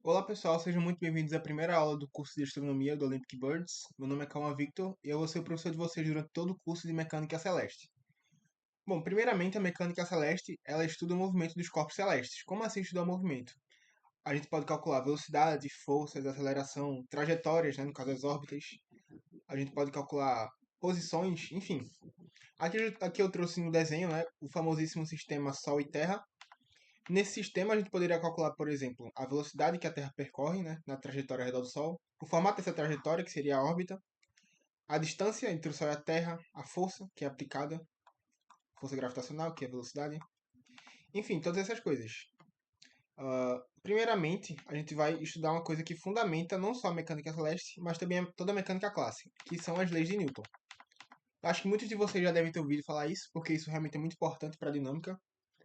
Olá pessoal, sejam muito bem-vindos à primeira aula do curso de Astronomia do Olympic Birds. Meu nome é Calma Victor e eu vou ser o professor de vocês durante todo o curso de Mecânica Celeste. Bom, primeiramente a Mecânica Celeste, ela estuda o movimento dos corpos celestes. Como assim estudar o movimento? A gente pode calcular velocidade, forças, aceleração, trajetórias, né, no caso as órbitas. A gente pode calcular posições, enfim. Aqui eu trouxe no desenho, né, o famosíssimo sistema Sol e Terra. Nesse sistema, a gente poderia calcular, por exemplo, a velocidade que a Terra percorre, né, na trajetória ao redor do Sol, o formato dessa trajetória, que seria a órbita, a distância entre o Sol e a Terra, a força que é aplicada, força gravitacional, que é a velocidade, enfim, todas essas coisas. Primeiramente, a gente vai estudar uma coisa que fundamenta não só a mecânica celeste, mas também toda a mecânica clássica, que são as leis de Newton. Eu acho que muitos de vocês já devem ter ouvido falar isso, porque isso realmente é muito importante para a dinâmica,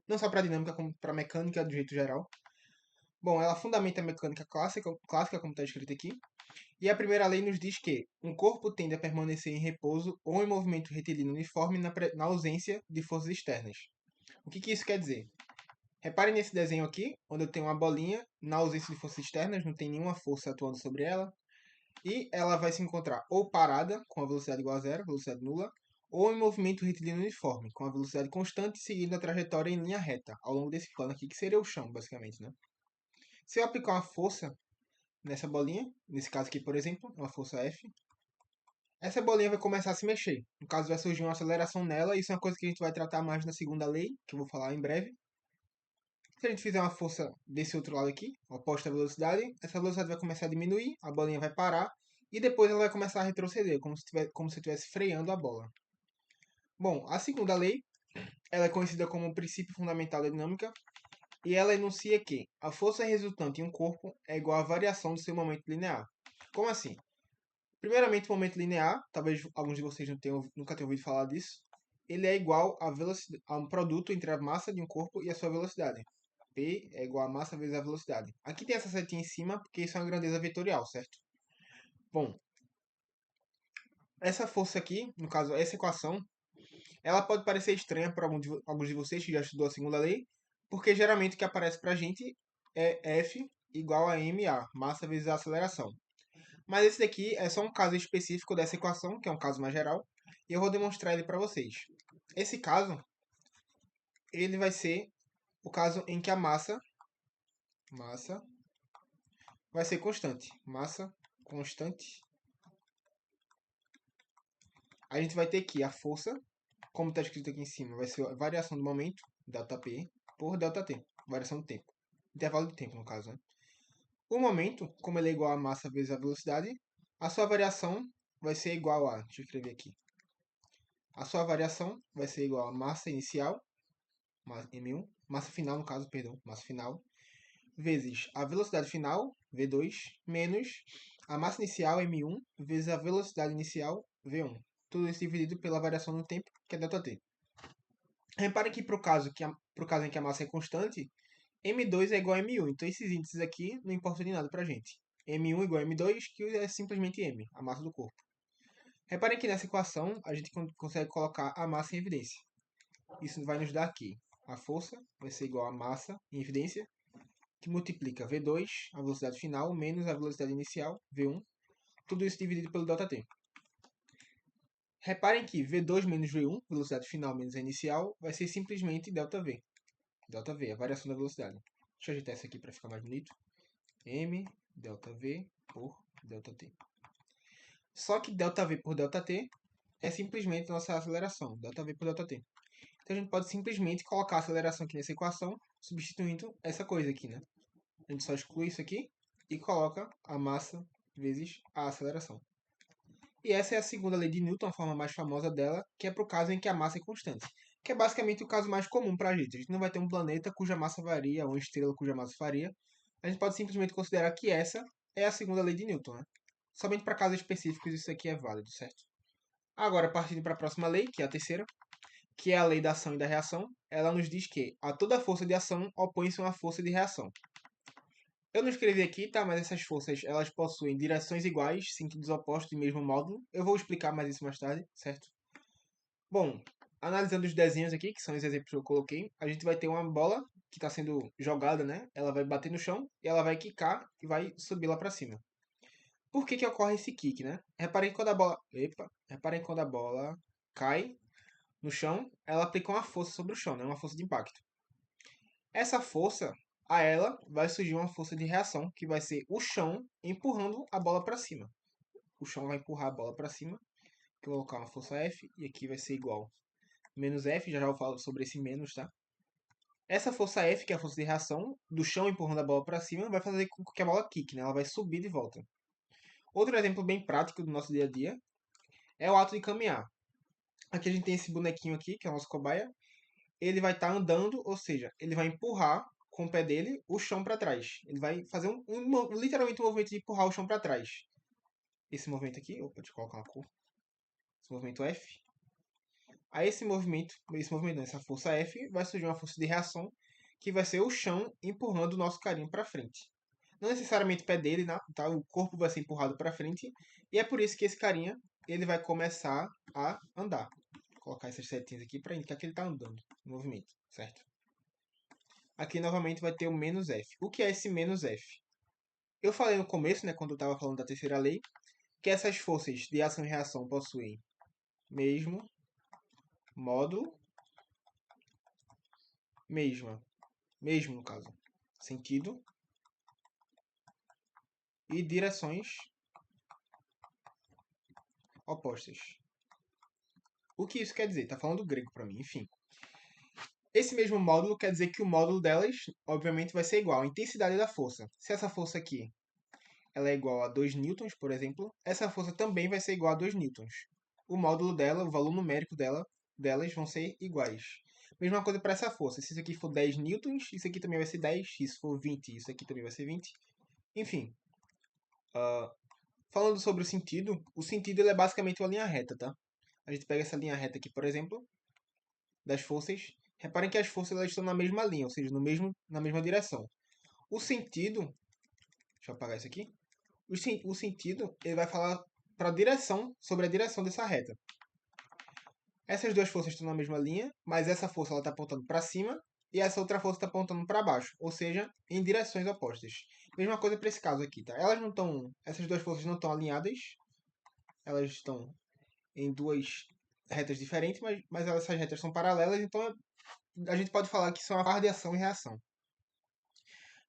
não só para a dinâmica, como para a mecânica do jeito geral. Bom, ela fundamenta a mecânica clássica, como está escrito aqui, e a primeira lei nos diz que um corpo tende a permanecer em repouso ou em movimento retilíneo uniforme na ausência de forças externas. O que isso quer dizer? Reparem nesse desenho aqui, onde eu tenho uma bolinha, na ausência de forças externas, não tem nenhuma força atuando sobre ela, e ela vai se encontrar ou parada, com a velocidade igual a zero, velocidade nula, ou em movimento retilíneo uniforme, com a velocidade constante, seguindo a trajetória em linha reta, ao longo desse plano aqui, que seria o chão, basicamente, né? Se eu aplicar uma força nessa bolinha, nesse caso aqui, por exemplo, uma força F, essa bolinha vai começar a se mexer. No caso, vai surgir uma aceleração nela. Isso é uma coisa que a gente vai tratar mais na segunda lei, que eu vou falar em breve. Se a gente fizer uma força desse outro lado aqui, oposta à velocidade, essa velocidade vai começar a diminuir, a bolinha vai parar, e depois ela vai começar a retroceder, como se estivesse freando a bola. Bom, a segunda lei, ela é conhecida como o princípio fundamental da dinâmica, e ela enuncia que a força resultante em um corpo é igual à variação do seu momento linear. Como assim? Primeiramente, o momento linear, talvez alguns de vocês nunca tenham ouvido falar disso, ele é igual a um produto entre a massa de um corpo e a sua velocidade. P é igual a massa vezes a velocidade. Aqui tem essa setinha em cima, porque isso é uma grandeza vetorial, certo? Bom, essa força aqui, no caso, essa equação, ela pode parecer estranha para alguns de vocês que já estudou a segunda lei, porque geralmente o que aparece para a gente é F igual a ma, massa vezes a aceleração. Mas esse daqui é só um caso específico dessa equação, que é um caso mais geral, e eu vou demonstrar ele para vocês. Esse caso, ele vai ser o caso em que a massa vai ser constante. Massa constante. A gente vai ter aqui a força, como está escrito aqui em cima, vai ser a variação do momento, ΔP, por ΔT, variação do tempo. Intervalo de tempo, no caso, né? O momento, como ele é igual a massa vezes a velocidade, a sua variação vai ser igual a, deixa eu escrever aqui, a sua variação vai ser igual a massa inicial, M1, massa final no caso, perdão, massa final, vezes a velocidade final, V2, menos a massa inicial, M1, vezes a velocidade inicial, V1. Tudo isso dividido pela variação no tempo, que é ΔT. Repare que para o caso, em que a massa é constante, M2 é igual a M1. Então esses índices aqui não importam de nada para a gente. M1 igual a M2, que é simplesmente M, a massa do corpo. Reparem que nessa equação a gente consegue colocar a massa em evidência. Isso vai nos dar aqui. A força vai ser igual a massa em evidência, que multiplica V2, a velocidade final, menos a velocidade inicial, V1. Tudo isso dividido pelo ΔT. Reparem que V2 menos V1, velocidade final menos a inicial, vai ser simplesmente ΔV. ΔV, a variação da velocidade. Deixa eu ajeitar isso aqui para ficar mais bonito. M ΔV por ΔT. Só que ΔV por ΔT é simplesmente nossa aceleração, ΔV por ΔT. Então a gente pode simplesmente colocar a aceleração aqui nessa equação, substituindo essa coisa aqui, né? A gente só exclui isso aqui e coloca a massa vezes a aceleração. E essa é a segunda lei de Newton, a forma mais famosa dela, que é para o caso em que a massa é constante. Que é basicamente o caso mais comum para a gente. A gente não vai ter um planeta cuja massa varia, ou uma estrela cuja massa varia. A gente pode simplesmente considerar que essa é a segunda lei de Newton, né? Somente para casos específicos isso aqui é válido, certo? Agora, partindo para a próxima lei, que é a terceira, que é a lei da ação e da reação, ela nos diz que a toda força de ação opõe-se a uma força de reação. Eu não escrevi aqui, tá? Mas essas forças, elas possuem direções iguais, sentidos opostos do mesmo módulo. Eu vou explicar mais isso mais tarde, certo? Bom, analisando os desenhos aqui, que são os exemplos que eu coloquei, a gente vai ter uma bola que está sendo jogada, né? Ela vai bater no chão e ela vai quicar e vai subir lá para cima. Por que que ocorre esse kick, né? Reparem que quando a bola, reparem que quando a bola cai no chão, ela aplica uma força sobre o chão, né? Uma força de impacto. Essa força, a ela vai surgir uma força de reação, que vai ser o chão empurrando a bola para cima. O chão vai empurrar a bola para cima, que eu vou colocar uma força F, e aqui vai ser igual menos F, já já eu falo sobre esse menos, tá? Essa força F, que é a força de reação, do chão empurrando a bola para cima, vai fazer com que a bola quique, né? Ela vai subir de volta. Outro exemplo bem prático do nosso dia a dia é o ato de caminhar. Aqui a gente tem esse bonequinho aqui, que é o nosso cobaia. Ele vai estar andando, ou seja, ele vai empurrar com o pé dele o chão para trás. Ele vai fazer literalmente um movimento de empurrar o chão para trás. Esse movimento aqui, opa, deixa eu colocar uma cor. Esse movimento F. Aí esse movimento não, essa força F, vai surgir uma força de reação que vai ser o chão empurrando o nosso carinho para frente. Não necessariamente o pé dele, tá? O corpo vai ser empurrado para frente e é por isso que esse carinha ele vai começar a andar. Vou colocar essas setinhas aqui para indicar que ele está andando, em movimento, certo? Aqui novamente vai ter o menos F. O que é esse menos F? Eu falei no começo, né, quando eu estava falando da terceira lei, que essas forças de ação e reação possuem mesmo módulo, mesmo no caso, sentido e direções opostas. O que isso quer dizer? Tá falando grego para mim, enfim. Esse mesmo módulo quer dizer que o módulo delas, obviamente, vai ser igual à intensidade da força. Se essa força aqui ela é igual a 2 newtons, por exemplo, essa força também vai ser igual a 2 newtons. O módulo dela, o valor numérico delas vão ser iguais. Mesma coisa para essa força. Se isso aqui for 10 newtons, isso aqui também vai ser 10. Se isso for 20, isso aqui também vai ser 20. Enfim, falando sobre o sentido ele é basicamente uma linha reta, tá? A gente pega essa linha reta aqui, por exemplo, das forças. Reparem que as forças elas estão na mesma linha, ou seja, na mesma direção. O sentido, deixa eu apagar isso aqui. O sentido, ele vai falar para a direção, sobre a direção dessa reta. Essas duas forças estão na mesma linha, mas essa força está apontando para cima e essa outra força está apontando para baixo, ou seja, em direções opostas. Mesma coisa para esse caso aqui, tá? Essas duas forças não estão alinhadas, elas estão em duas retas diferentes, mas essas retas são paralelas, então a gente pode falar que são a par de ação e reação.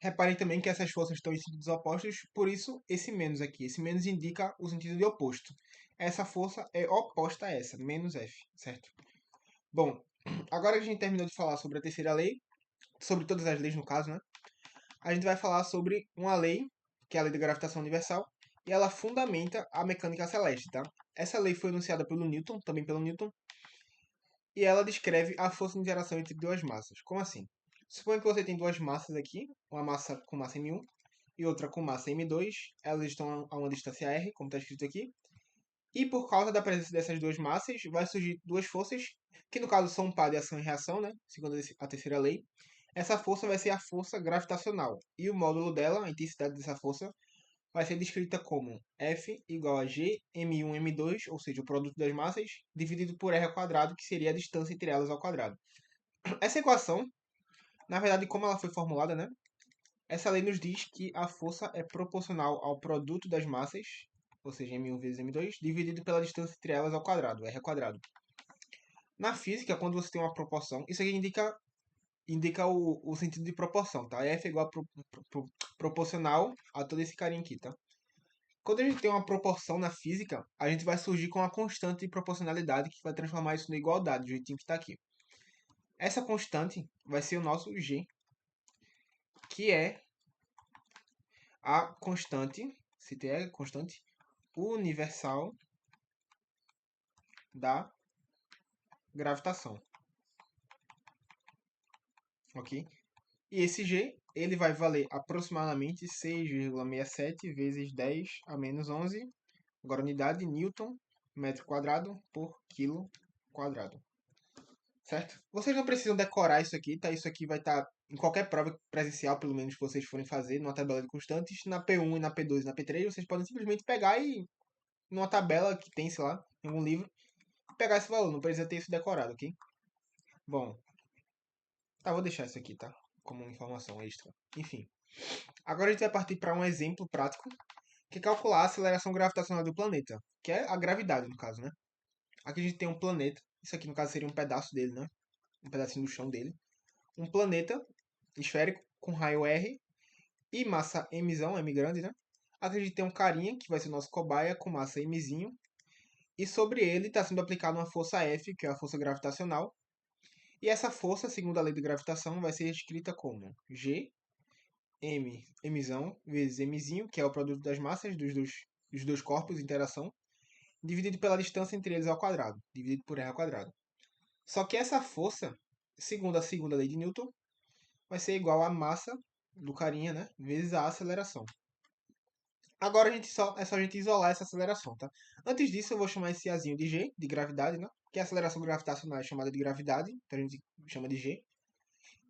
Reparem também que essas forças estão em sentidos opostos, por isso esse menos aqui. Esse menos indica o sentido de oposto. Essa força é oposta a essa, menos F, certo? Bom, agora que a gente terminou de falar sobre a terceira lei, sobre todas as leis no caso, né? A gente vai falar sobre uma lei, que é a lei da gravitação universal, e ela fundamenta a mecânica celeste, tá? Essa lei foi enunciada pelo Newton, também pelo Newton, e ela descreve a força de interação entre duas massas. Como assim? Suponha que você tem duas massas aqui, uma massa com massa m1 e outra com massa m2. Elas estão a uma distância r, como está escrito aqui. E por causa da presença dessas duas massas, vai surgir duas forças, que no caso são um par de ação e reação, né? Segundo a terceira lei. Essa força vai ser a força gravitacional. E o módulo dela, a intensidade dessa força, vai ser descrita como F igual a G m1 m2, ou seja, o produto das massas, dividido por r ao quadrado, que seria a distância entre elas ao quadrado. Essa equação, na verdade, como ela foi formulada, né? Essa lei nos diz que a força é proporcional ao produto das massas, ou seja, m1 vezes m2, dividido pela distância entre elas ao quadrado, r ao quadrado. Na física, quando você tem uma proporção, isso aqui indica o sentido de proporção, tá? F é igual a proporcional a todo esse carinha aqui, tá? Quando a gente tem uma proporção na física, a gente vai surgir com uma constante de proporcionalidade que vai transformar isso na igualdade, do jeitinho que está aqui. Essa constante vai ser o nosso G, que é a constante, se é constante, universal da gravitação. Ok? E esse G, ele vai valer aproximadamente 6,67 vezes 10 a menos 11, agora unidade, Newton, metro quadrado por quilo quadrado. Certo? Vocês não precisam decorar isso aqui, tá? Isso aqui vai estar em qualquer prova presencial, pelo menos que vocês forem fazer, numa tabela de constantes, na P1 e na P2 e na P3, vocês podem simplesmente pegar e, numa tabela que tem, sei lá, em algum livro, pegar esse valor, não precisa ter isso decorado, ok? Bom, tá, vou deixar isso aqui, tá? como informação extra. Enfim. Agora a gente vai partir para um exemplo prático, que é calcular a aceleração gravitacional do planeta, que é a gravidade, no caso, né? Aqui a gente tem um planeta, isso aqui no caso seria um pedaço dele, né? Um pedacinho do chão dele. Um planeta esférico com raio R e massa mzão, M grande, né? Aqui a gente tem um carinha, que vai ser nosso cobaia, com massa mzinho. E sobre ele está sendo aplicada uma força F, que é a força gravitacional. E essa força, segundo a lei de gravitação, vai ser escrita como G, M, mzão, vezes mzinho, que é o produto das massas dos dois corpos em interação, dividido pela distância entre eles ao quadrado, dividido por R ao quadrado. Só que essa força, segundo a segunda lei de Newton, vai ser igual à massa do carinha, né, vezes a aceleração. Agora é só a gente isolar essa aceleração, tá? Antes disso, eu vou chamar esse Azinho de G, de gravidade, né? Que a aceleração gravitacional é chamada de gravidade, então a gente chama de G.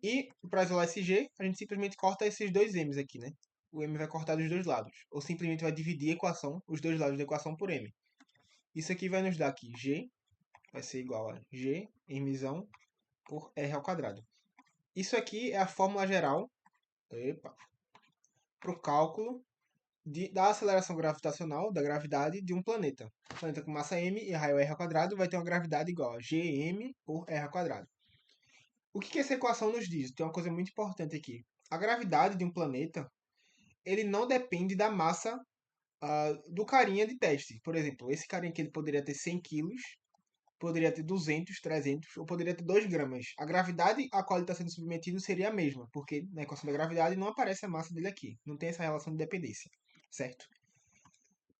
E para isolar esse G, a gente simplesmente corta esses dois M's aqui, né? O M vai cortar dos dois lados. Ou simplesmente vai dividir a equação, os dois lados da equação por M. Isso aqui vai nos dar aqui G vai ser igual a G, Mzão, por R ao quadrado. Isso aqui é a fórmula geral para o cálculo da aceleração gravitacional, da gravidade de um planeta. Um planeta com massa m e raio r ao quadrado vai ter uma gravidade igual a gm por r ao quadrado. O que essa equação nos diz? Tem uma coisa muito importante aqui. A gravidade de um planeta, ele não depende da massa do carinha de teste. Por exemplo, esse carinha aqui ele poderia ter 100 quilos, poderia ter 200, 300, ou poderia ter 2 gramas. A gravidade a qual ele está sendo submetido seria a mesma, porque na equação da gravidade não aparece a massa dele aqui. Não tem essa relação de dependência, certo?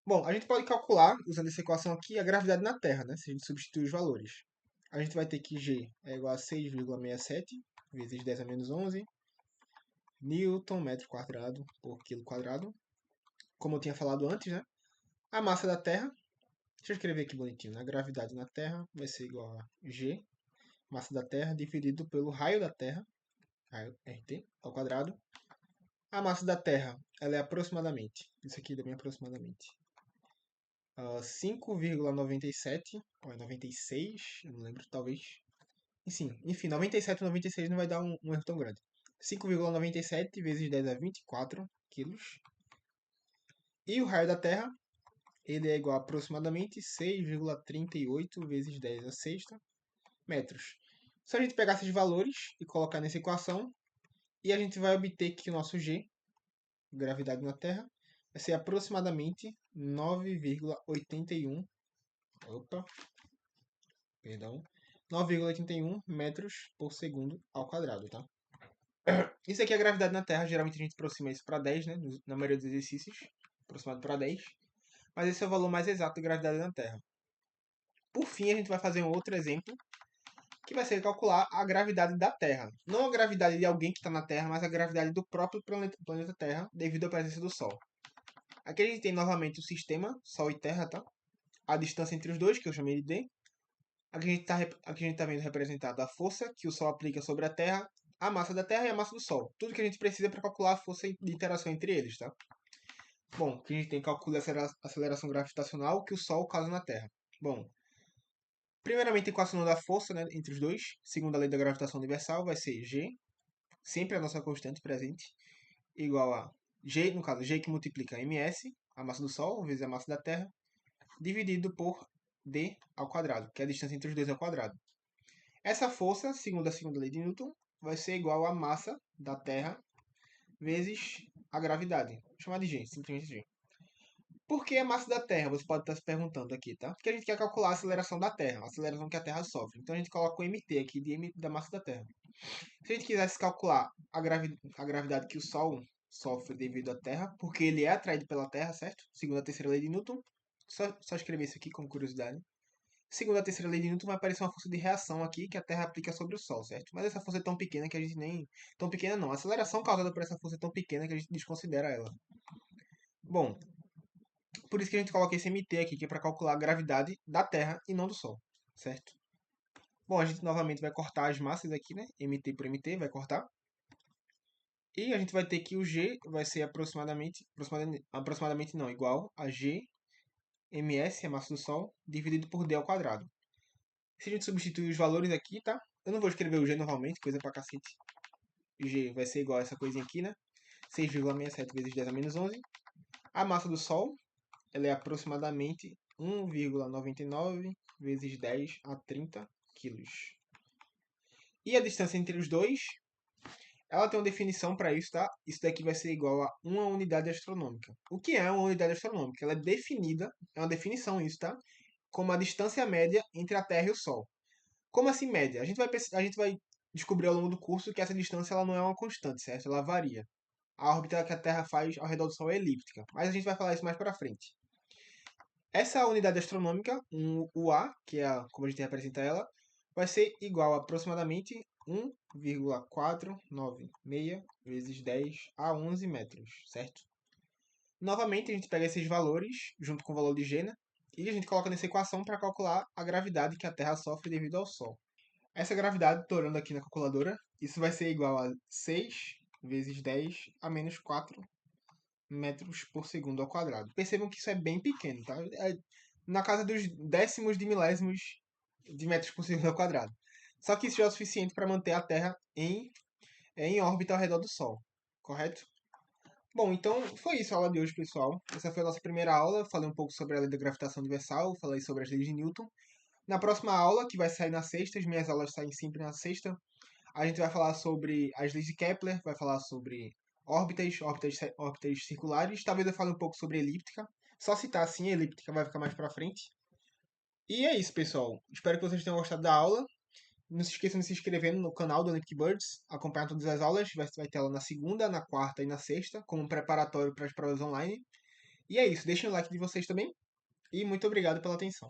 Bom, a gente pode calcular, usando essa equação aqui, a gravidade na Terra, né? Se a gente substituir os valores. A gente vai ter que G é igual a 6,67 vezes 10 a menos 11 Newton metro quadrado por quilo quadrado. Como eu tinha falado antes, né? A massa da Terra, deixa eu escrever aqui bonitinho, né? A gravidade na Terra vai ser igual a G, massa da Terra, dividido pelo raio da Terra, raio RT, ao quadrado. A massa da Terra, ela é aproximadamente, isso aqui também é aproximadamente, 5,97 ou é 96, eu não lembro, talvez. Enfim, 97 ou 96 não vai dar um erro tão grande. 5,97 vezes 10 a 24 quilos. E o raio da Terra, ele é igual a aproximadamente 6,38 vezes 10 a sexta metros. Se a gente pegar esses valores e colocar nessa equação, e a gente vai obter que o nosso G, gravidade na Terra, vai ser aproximadamente 9,81. Opa, perdão. 9,81 metros por segundo ao quadrado, tá? Isso aqui é a gravidade na Terra, geralmente a gente aproxima isso para 10, né? Na maioria dos exercícios, aproximado para 10. Mas esse é o valor mais exato da gravidade na Terra. Por fim, a gente vai fazer um outro exemplo, que vai ser calcular a gravidade da Terra. Não a gravidade de alguém que está na Terra, mas a gravidade do próprio planeta Terra, devido à presença do Sol. Aqui a gente tem novamente o sistema Sol e Terra, tá? A distância entre os dois, que eu chamei de D. Aqui a gente tá vendo representado a força que o Sol aplica sobre a Terra, a massa da Terra e a massa do Sol. Tudo que a gente precisa para calcular a força de interação entre eles, tá? Bom, aqui a gente tem cálculo da aceleração gravitacional que o Sol causa na Terra. Bom, primeiramente equacionando a força, né, entre os dois, segundo a lei da gravitação universal, vai ser G, sempre a nossa constante presente, igual a G, no caso, G que multiplica ms, a massa do Sol, vezes a massa da Terra, dividido por d ao quadrado, que é a distância entre os dois ao quadrado. Essa força, segundo a segunda lei de Newton, vai ser igual à massa da Terra vezes a gravidade. Vou chamar de G, simplesmente G. Por que a massa da Terra? Você pode estar se perguntando aqui, tá? Porque a gente quer calcular a aceleração da Terra, a aceleração que a Terra sofre. Então a gente coloca o mt aqui de m da massa da Terra. Se a gente quisesse calcular a gravidade que o Sol sofre devido à Terra, porque ele é atraído pela Terra, certo? Segundo a terceira lei de Newton. Só escrever isso aqui como curiosidade. Segundo a terceira lei de Newton, vai aparecer uma força de reação aqui que a Terra aplica sobre o Sol, certo? Mas essa força é tão pequena que a gente nem... Tão pequena não. A aceleração causada por essa força é tão pequena que a gente desconsidera ela. Bom, por isso que a gente coloca esse mt aqui, que é para calcular a gravidade da Terra e não do Sol, certo? Bom, a gente novamente vai cortar as massas aqui, né? mt por mt, vai cortar. E a gente vai ter que o G vai ser aproximadamente não, igual a G ms, a massa do Sol, dividido por d ao quadrado. Se a gente substituir os valores aqui, tá? Eu não vou escrever o G novamente, coisa pra cacete. G vai ser igual a essa coisinha aqui, né? 6,67 vezes 10 a menos 11. A massa do Sol, ela é aproximadamente 1,99 vezes 10 a 30 quilos. E a distância entre os dois, ela tem uma definição para isso, tá? Isso daqui vai ser igual a uma unidade astronômica. O que é uma unidade astronômica? Ela é definida, é uma definição isso, tá? Como a distância média entre a Terra e o Sol. Como assim média? A gente vai descobrir ao longo do curso que essa distância ela não é uma constante, certo? Ela varia. A órbita que a Terra faz ao redor do Sol é elíptica, mas a gente vai falar isso mais para frente. Essa unidade astronômica, um UA, que é como a gente representa ela, vai ser igual a aproximadamente 1,496 vezes 10 a 11 metros, certo? Novamente, a gente pega esses valores, junto com o valor de G, né? E a gente coloca nessa equação para calcular a gravidade que a Terra sofre devido ao Sol. Essa gravidade, tornando aqui na calculadora, isso vai ser igual a 6 vezes 10 a menos 4 metros por segundo ao quadrado. Percebam que isso é bem pequeno, tá? É na casa dos décimos de milésimos de metros por segundo ao quadrado. Só que isso já é o suficiente para manter a Terra em órbita ao redor do Sol, correto? Bom, então foi isso a aula de hoje, pessoal. Essa foi a nossa primeira aula. Falei um pouco sobre a lei da gravitação universal, falei sobre as leis de Newton. Na próxima aula, que vai sair na sexta, as minhas aulas saem sempre na sexta, a gente vai falar sobre as leis de Kepler, vai falar sobre órbitas circulares. Talvez eu fale um pouco sobre elíptica. Só citar assim, a elíptica vai ficar mais pra frente. E é isso, pessoal. Espero que vocês tenham gostado da aula. Não se esqueçam de se inscrever no canal do Olympic Birds, acompanhar todas as aulas. Vai ter ela na segunda, na quarta e na sexta, como preparatório para as provas online. E é isso. Deixem o like de vocês também. E muito obrigado pela atenção.